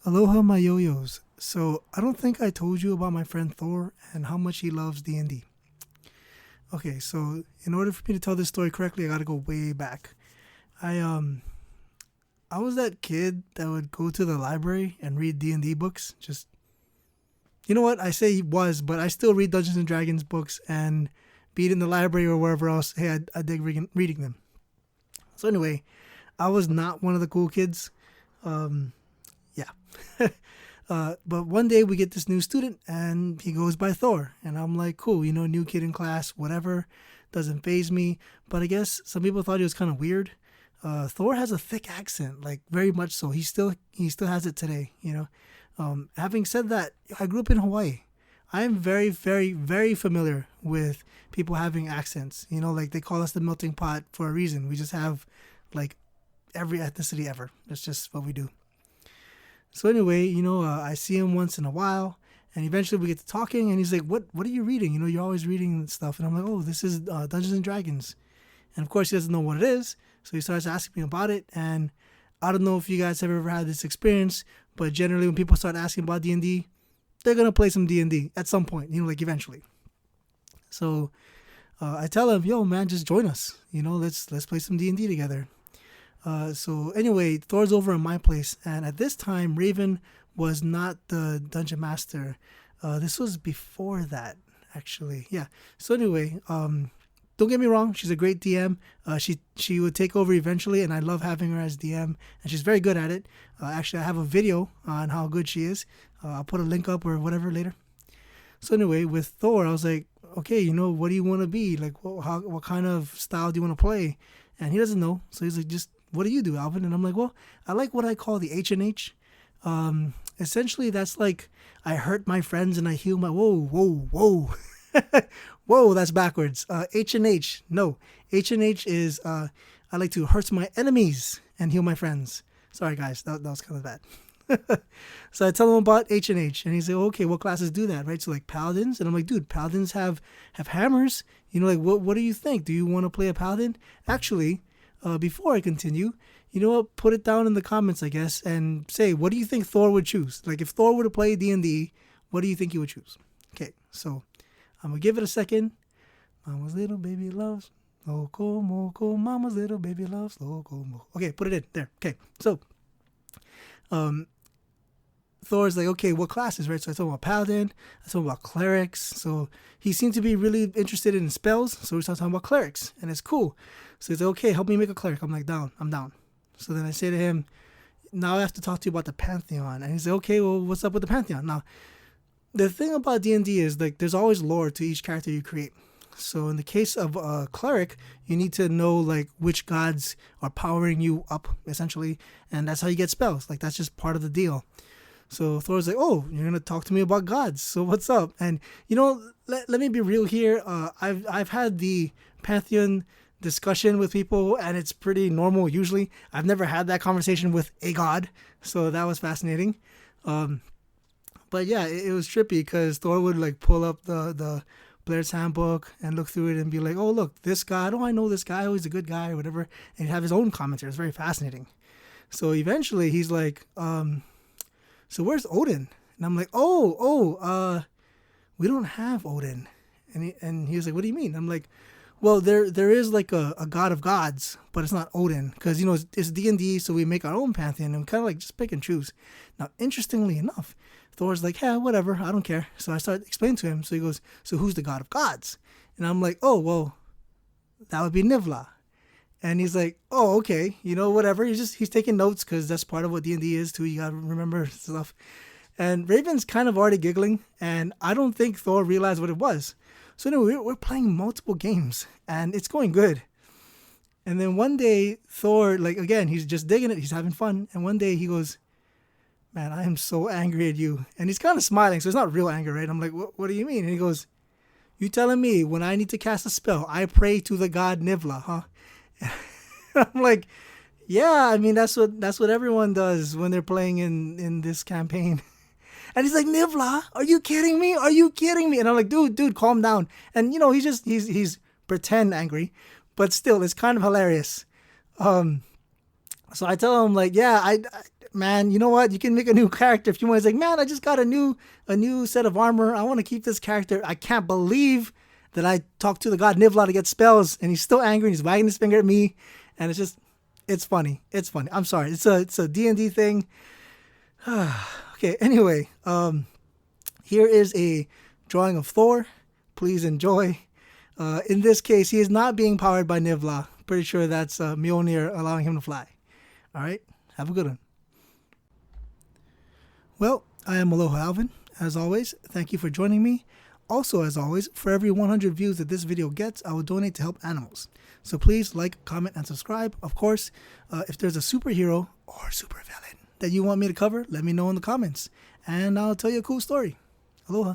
Aloha, my yo-yos. So, I don't think I told you about my friend Thor and how much he loves D&D. Okay, so in order for me to tell this story correctly, I gotta go way back. I um I was that kid that would go to the library and read D&D books. Just you know what? I say he was, but I still read Dungeons and Dragons books and be it in the library or wherever else. Hey, I dig reading them. So anyway, I was not one of the cool kids. Um, yeah. But one day we get this new student and he goes by Thor. And I'm like, cool, new kid in class, whatever. Doesn't phase me. But I guess some people thought he was kind of weird. Thor has a thick accent, like very much so. He still has it today. Having said that, I grew up in Hawaii. I am very, very, very familiar with people having accents. Like they call us the melting pot for a reason. We just have like every ethnicity ever. That's just what we do. So anyway, I see him once in a while, and eventually we get to talking, and he's like, "What are you reading? You're always reading stuff." And I'm like, "Oh, this is Dungeons and Dragons." And of course, he doesn't know what it is, so he starts asking me about it. And I don't know if you guys have ever had this experience, but generally, when people start asking about D&D, they're gonna play some D&D at some point, like eventually. So I tell him, "Yo, man, just join us. Let's play some D&D together." So anyway, Thor's over in my place, and at this time, Raven was not the dungeon master. This was before that, actually. Yeah. So anyway, don't get me wrong, she's a great DM. She would take over eventually, and I love having her as DM, and she's very good at it. Actually, I have a video on how good she is. I'll put a link up or whatever later. So anyway, with Thor, I was like, okay, what do you want to be? Like, what kind of style do you want to play? And he doesn't know, so he's like, just what do you do, Alvin? And I'm like, well, I like what I call the H&H. Essentially, that's like I hurt my friends and I heal my. Whoa, whoa, whoa, whoa. That's backwards. H&H. No, H&H is I like to hurt my enemies and heal my friends. Sorry, guys, that was kind of bad. So I tell him about H&H, and he's like, okay, what classes do that, right? So like paladins, and I'm like, dude, paladins have hammers. Like what do you think? Do you want to play a paladin? Actually, before I continue, you know what? Put it down in the comments, I guess, and say, what do you think Thor would choose? Like if Thor were to play D&D, what do you think he would choose? Okay, so I'm gonna give it a second. Mama's little baby loves loco moco. Mama's little baby loves loco moco. Okay, put it in there. Okay, so um, Thor's like, okay, what classes, right? So I told him about Paladin, I told him about clerics. So he seemed to be really interested in spells. So we started talking about clerics, and it's cool. So he's like, okay, help me make a cleric. I'm like, down, I'm down. So then I say to him, now I have to talk to you about the Pantheon. And he's like, okay, well, what's up with the Pantheon? Now, the thing about D&D is like there's always lore to each character you create. So in the case of a cleric, you need to know like which gods are powering you up, essentially, and that's how you get spells. Like that's just part of the deal. So Thor's like, oh, you're gonna talk to me about gods. So what's up? And let me be real here. I've had the Pantheon discussion with people, and it's pretty normal usually. I've never had that conversation with a god, so that was fascinating. But yeah, it was trippy because Thor would like pull up the Blair's Handbook and look through it and be like, oh look, this god. Oh, I know this guy. Oh, he's a good guy or whatever, and he'd have his own commentary. It's very fascinating. So eventually, he's like, so where's Odin? And I'm like, we don't have Odin. And he was like, what do you mean? I'm like, well, there is like a god of gods, but it's not Odin because it's D&D, so we make our own pantheon and kind of like just pick and choose. Now, interestingly enough, Thor's like, yeah, whatever, I don't care. So I start explaining to him. So he goes, so who's the god of gods? And I'm like, oh, well, that would be Nivla. And he's like, oh, okay, whatever. He's taking notes because that's part of what D&D is too. You gotta remember stuff. And Raven's kind of already giggling, and I don't think Thor realized what it was. So anyway, we're playing multiple games, and it's going good. And then one day, Thor, like again, he's just digging it. He's having fun. And one day he goes, man, I am so angry at you. And he's kind of smiling, so it's not real anger, right? I'm like, what do you mean? And he goes, you telling me when I need to cast a spell, I pray to the god Nivla, huh? I'm like, yeah, I mean that's what everyone does when they're playing in this campaign. And he's like, Nivla, are you kidding me? Are you kidding me? And I'm like, dude, calm down. And he's pretend angry, but still, it's kind of hilarious. So I tell him like, yeah, man, you know what? You can make a new character if you want. It's like, man, I just got a new set of armor. I want to keep this character. I can't believe that I talked to the god Nivla to get spells, and he's still angry. And he's wagging his finger at me, and it's funny. It's funny. I'm sorry. It's a D&D thing. Okay. Anyway, here is a drawing of Thor. Please enjoy. In this case, he is not being powered by Nivla. Pretty sure that's Mjolnir allowing him to fly. All right. Have a good one. Well, I am Aloha Alvin. As always, thank you for joining me. Also, as always, for every 100 views that this video gets, I will donate to help animals. So please like, comment, and subscribe. Of course, if there's a superhero or supervillain that you want me to cover, let me know in the comments. And I'll tell you a cool story. Aloha.